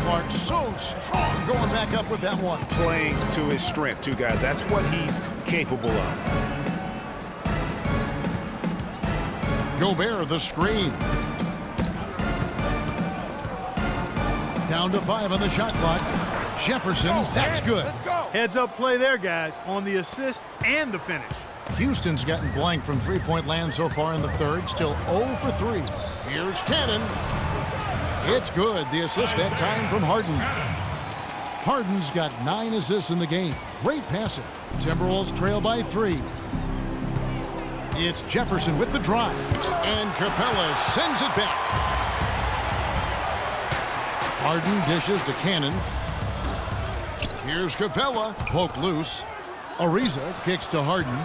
Clark so strong going back up with that one. Playing to his strength, too, guys. That's what he's capable of. Gobert the screen. Down to 5 on the shot clock. Jefferson, that's good. Heads up play there, guys, on the assist and the finish. Houston's gotten blank from three-point land so far in the third. Still 0 for 3. Here's Cannon. It's good. The assist that time from Harden. Harden's got 9 assists in the game. Great passing. Timberwolves trail by 3. It's Jefferson with the drive. And Capella sends it back. Harden dishes to Cannon. Here's Capella. Poke loose. Ariza kicks to Harden.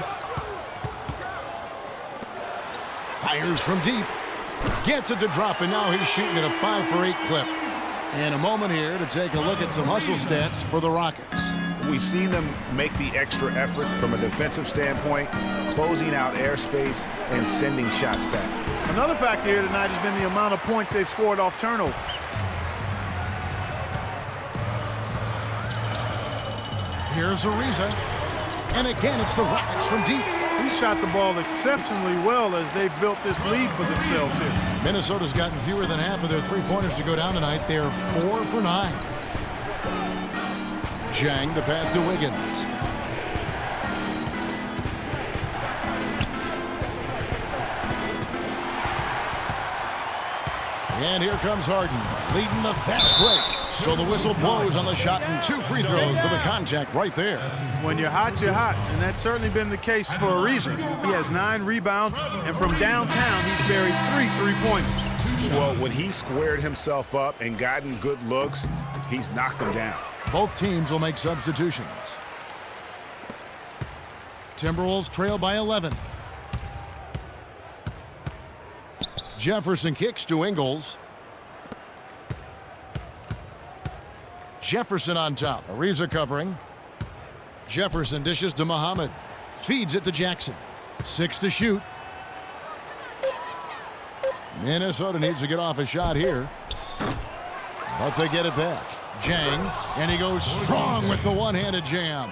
Fires from deep. Gets it to drop, and now he's shooting at a 5 for 8 clip. And a moment here to take a look at some hustle stats for the Rockets. We've seen them make the extra effort from a defensive standpoint, closing out airspace and sending shots back. Another factor here tonight has been the amount of points they've scored off turnovers. Here's Ariza. And again, it's the Rockets from deep. He shot the ball exceptionally well as they've built this lead for themselves here. Minnesota's gotten fewer than half of their three-pointers to go down tonight. They're 4 for 9. Zhang, the pass to Wiggins. And here comes Harden, leading the fast break. So the whistle blows on the shot and 2 free throws for the contact right there. When you're hot, and that's certainly been the case for a reason. He has 9 rebounds, and from downtown, he's buried 3 three-pointers. Well, when he squared himself up and gotten good looks, he's knocked them down. Both teams will make substitutions. Timberwolves trail by 11. Jefferson kicks to Ingles. Jefferson on top. Ariza covering. Jefferson dishes to Muhammad. Feeds it to Jackson. 6 to shoot. Minnesota needs to get off a shot here. But they get it back. Zhang, and he goes strong with the one-handed jam.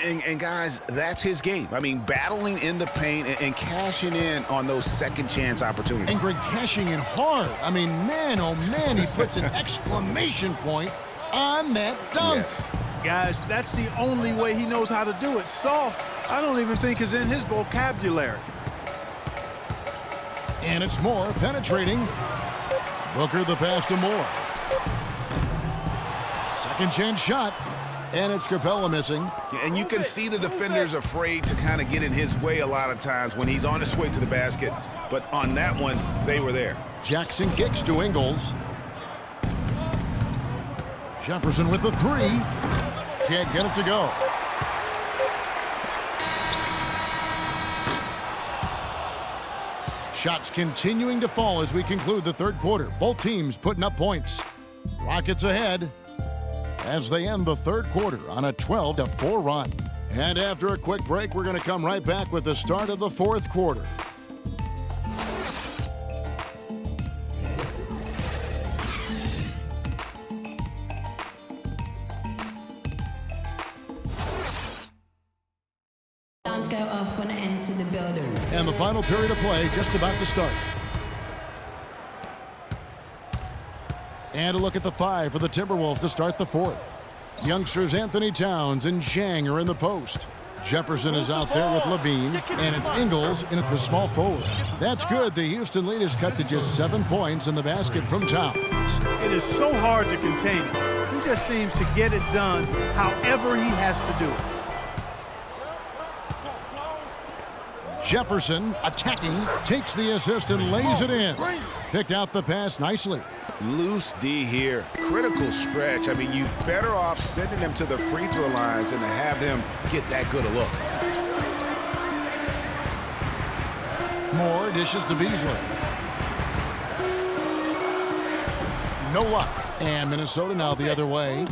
And guys, that's his game. I mean, battling in the paint and cashing in on those second-chance opportunities. And Greg cashing in hard. I mean, man, oh man, he puts an exclamation point on that dunk. Yes. Guys, that's the only way he knows how to do it. Soft, I don't even think is in his vocabulary. And it's Moore penetrating. Booker the pass to Moore. Second chance shot. And it's Capella missing. And you can see the defenders afraid to kind of get in his way a lot of times when he's on his way to the basket. But on that one, they were there. Jackson kicks to Ingles. Jefferson with the 3. Can't get it to go. Shots continuing to fall as we conclude the third quarter. Both teams putting up points. Rockets ahead as they end the third quarter on a 12-4 run. And after a quick break, we're going to come right back with the start of the fourth quarter. Alarms go off when I enter the building. And the final period of play just about to start. And a look at the 5 for the Timberwolves to start the fourth. Youngsters Anthony Towns and Zhang are in the post. Jefferson is out there with Levine, and it's Ingles in at the small forward. That's good. The Houston lead is cut to just 7 points in the basket from Towns. It is so hard to contain him. He just seems to get it done however he has to do it. Jefferson attacking, takes the assist and lays it in. Picked out the pass nicely. Loose D here. Critical stretch. I mean, you better off sending him to the free throw lines than to have him get that good a look. Moore dishes to Beasley. No luck. And Minnesota now the other way.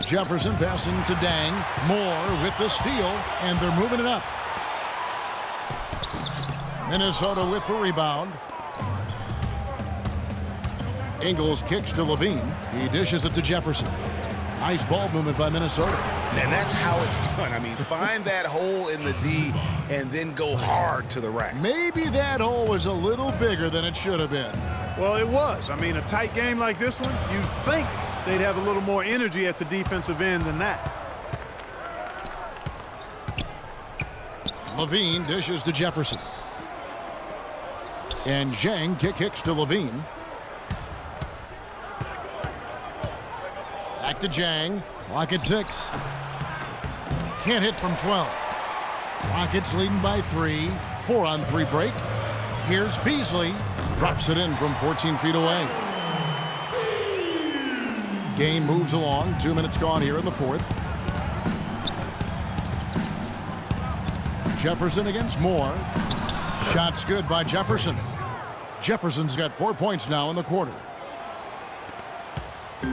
Jefferson passing to Dang. Moore with the steal, and they're moving it up. Minnesota with the rebound. Ingles kicks to Levine. He dishes it to Jefferson. Nice ball movement by Minnesota. And that's how it's done. I mean, find that hole in the D and then go hard to the rack. Maybe that hole was a little bigger than it should have been. Well, it was. I mean, a tight game like this one, you'd think they'd have a little more energy at the defensive end than that. Levine dishes to Jefferson. And Zhang kicks to Levine. Back to Zhang. Clock at 6. Can't hit from 12. Rockets leading by 3. 4-on-3 break. Here's Beasley. Drops it in from 14 feet away. Game moves along. 2 minutes gone here in the fourth. Jefferson against Moore. Shot's good by Jefferson. Jefferson's got 4 points now in the quarter.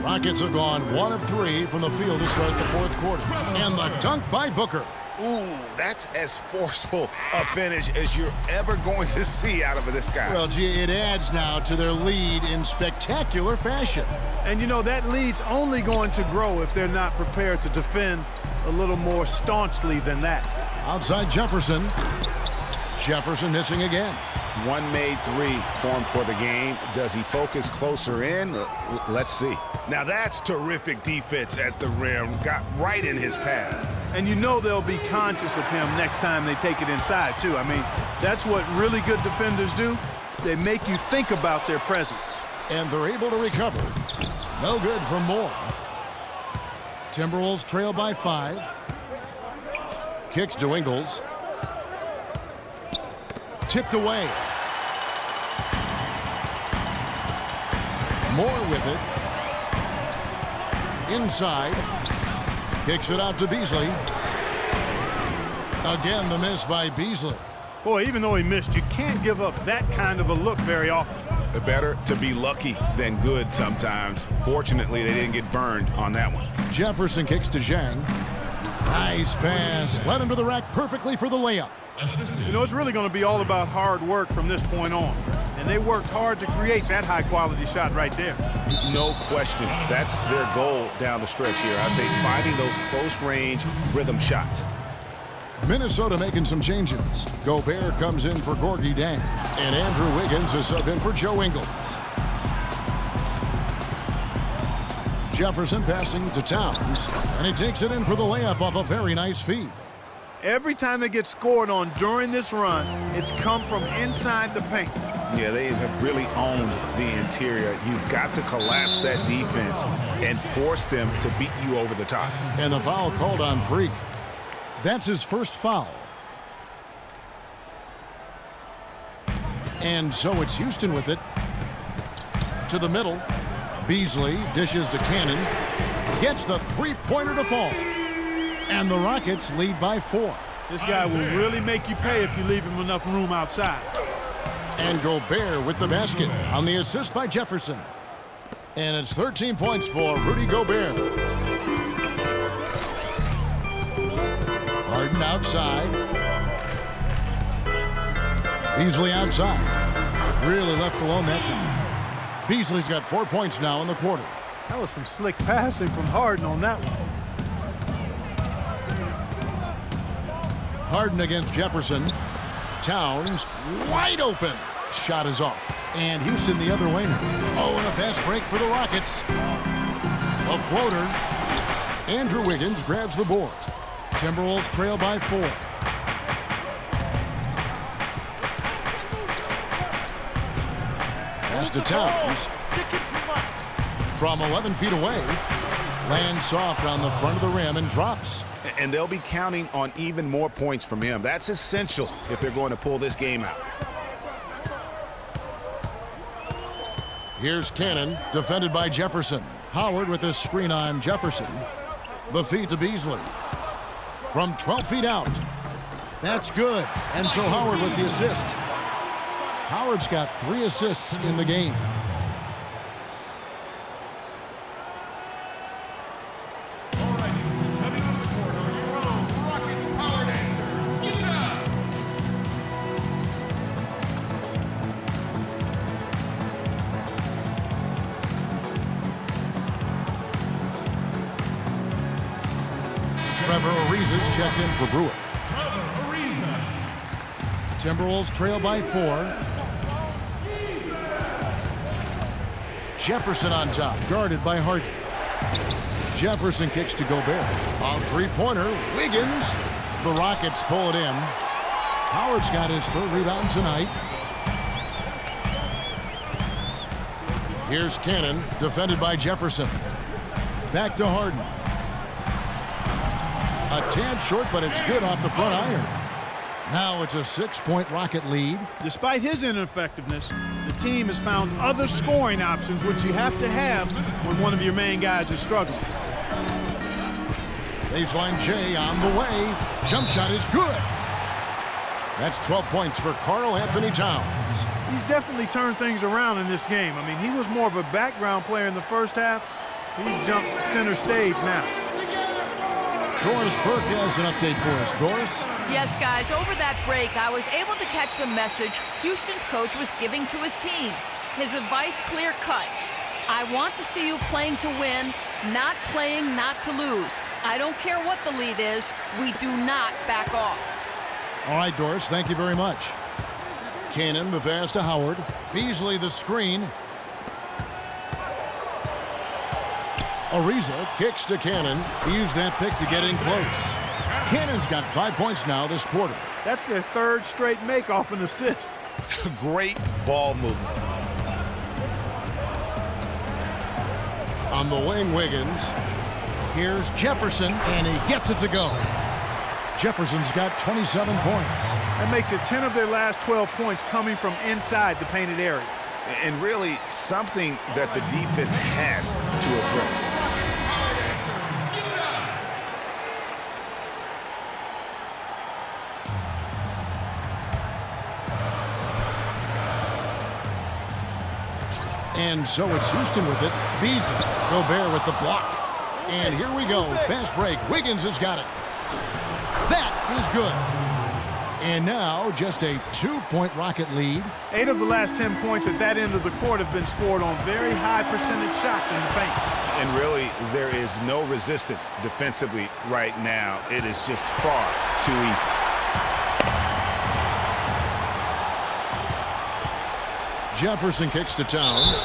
Rockets have gone 1 of 3 from the field to start the fourth quarter. And the dunk by Booker. Ooh, that's as forceful a finish as you're ever going to see out of this guy. Well, gee, it adds now to their lead in spectacular fashion. And, you know, that lead's only going to grow if they're not prepared to defend a little more staunchly than that. Outside Jefferson. Jefferson missing again. One made 3 formed for the game. Does he focus closer in? Let's see. Now that's terrific defense at the rim. Got right in his path. And you know they'll be conscious of him next time they take it inside, too. I mean, that's what really good defenders do. They make you think about their presence. And they're able to recover. No good from Moore. Timberwolves trail by 5. Kicks to Ingles. Tipped away. Moore with it. Inside. Kicks it out to Beasley. Again, the miss by Beasley. Boy, even though he missed, you can't give up that kind of a look very often. Better to be lucky than good sometimes. Fortunately, they didn't get burned on that one. Jefferson kicks to Zhang. Nice pass. Led him to the rack perfectly for the layup. You know, it's really going to be all about hard work from this point on. And they worked hard to create that high-quality shot right there. No question. That's their goal down the stretch here. I think finding those close-range rhythm shots. Minnesota making some changes. Gobert comes in for Gorgui Dieng. And Andrew Wiggins is sub in for Joe Ingles. Jefferson passing to Towns. And he takes it in for the layup off a very nice feed. Every time they get scored on during this run, it's come from inside the paint. Yeah, they have really owned the interior. You've got to collapse that defense and force them to beat you over the top. And the foul called on Freak. That's his first foul. And so it's Houston with it. To the middle. Beasley dishes to Cannon. Gets the three-pointer to fall. And the Rockets lead by 4. This guy will really make you pay if you leave him enough room outside. And Gobert with the basket on the assist by Jefferson. And it's 13 points for Rudy Gobert. Harden outside. Beasley outside. Really left alone that time. Beasley's got 4 points now in the quarter. That was some slick passing from Harden on that one. Harden against Jefferson. Towns wide open. Shot is off. And Houston the other way now. Oh, and a fast break for the Rockets. A floater. Andrew Wiggins grabs the board. Timberwolves trail by 4. Pass to Towns. From 11 feet away. Lands soft on the front of the rim and drops. And they'll be counting on even more points from him. That's essential if they're going to pull this game out. Here's Cannon, defended by Jefferson. Howard with his screen on Jefferson. The feed to Beasley. From 12 feet out. That's good. And so Howard with the assist. Howard's got 3 assists in the game. Ariza's checked in for Brewer. Timberwolves trail by 4. Jefferson on top, guarded by Harden. Jefferson kicks to Gobert. A three-pointer, Wiggins. The Rockets pull it in. Howard's got his 3rd rebound tonight. Here's Cannon, defended by Jefferson. Back to Harden. A tad short, but it's good off the front iron. Now it's a 6-point Rocket lead. Despite his ineffectiveness, the team has found other scoring options, which you have to have when one of your main guys is struggling. Baseline J on the way. Jump shot is good. That's 12 points for Karl Anthony Towns. He's definitely turned things around in this game. I mean, he was more of a background player in the first half. He jumped center stage now. Doris Burke has an update for us. Doris? Yes, guys, over that break, I was able to catch the message Houston's coach was giving to his team. His advice clear-cut. I want to see you playing to win, not playing not to lose. I don't care what the lead is. We do not back off. All right, Doris, thank you very much. Cannon, the pass to Howard. Beasley, the screen. Ariza kicks to Cannon. He used that pick to get in close. Cannon's got 5 points now this quarter. That's their 3rd straight make off an assist. Great ball movement. On the wing, Wiggins. Here's Jefferson, and he gets it to go. Jefferson's got 27 points. That makes it 10 of their last 12 points coming from inside the painted area. And really something that the defense has to address. And so it's Houston with it. Beasley. Gobert with the block. And here we go. Fast break. Wiggins has got it. That is good. And now just a 2-point Rocket lead. 8 of the last 10 points at that end of the court have been scored on very high percentage shots in the paint. And really, there is no resistance defensively right now. It is just far too easy. Jefferson kicks to Towns.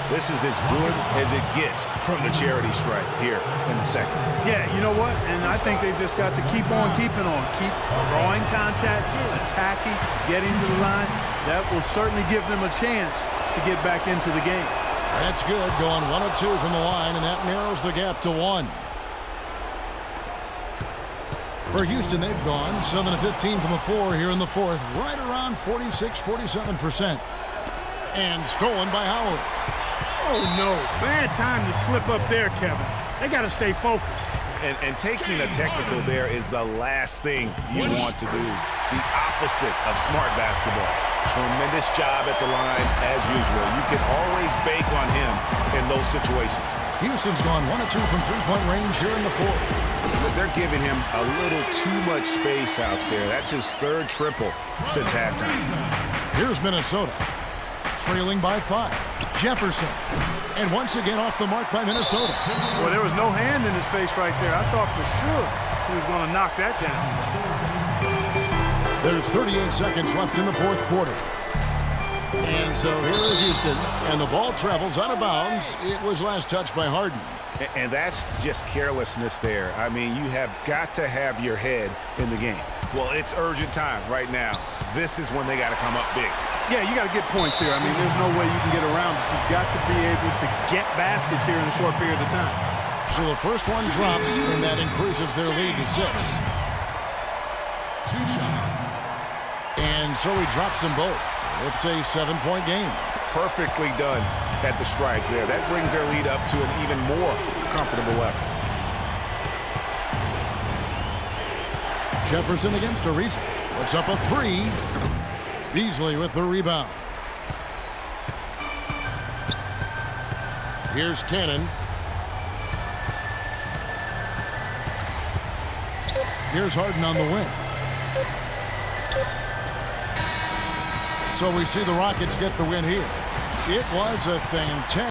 This is as good as it gets from the charity stripe here in the second. Yeah, you know what? And I think they've just got to keep on keeping on. Keep drawing contact, attacking, getting to the line. That will certainly give them a chance to get back into the game. That's good. Going 1 of 2 from the line, and that narrows the gap to 1. For Houston, they've gone 7 of 15 from the floor here in the 4th. Right around 46-47%. And stolen by Howard. Oh, no. Bad time to slip up there, Kevin. They got to stay focused. And taking a technical there is the last thing you want to do. The opposite of smart basketball. Tremendous job at the line, as usual. You can always bank on him in those situations. Houston's gone 1 of 2 from three-point range here in the 4th. They're giving him a little too much space out there. That's his 3rd triple since halftime. Here's Minnesota. Trailing by 5. Jefferson. And once again off the mark by Minnesota. Well, there was no hand in his face right there. I thought for sure he was going to knock that down. There's 38 seconds left in the 4th quarter. And so here is Houston. And the ball travels out of bounds. It was last touched by Harden. And that's just carelessness there. I mean, you have got to have your head in the game. Well, it's urgent time right now. This is when they got to come up big. Yeah, you got to get points here. I mean, there's no way you can get around it. You've got to be able to get baskets here in a short period of time. So the first one drops, and that increases their lead to 6. 2 shots. And so he drops them both. It's a 7-point game. Perfectly done at the strike there. That brings their lead up to an even more comfortable level. Jefferson against Ariza. Puts up a 3. Beasley with the rebound. Here's Cannon. Here's Harden on the wing. So we see the Rockets get the win here. It was a fantastic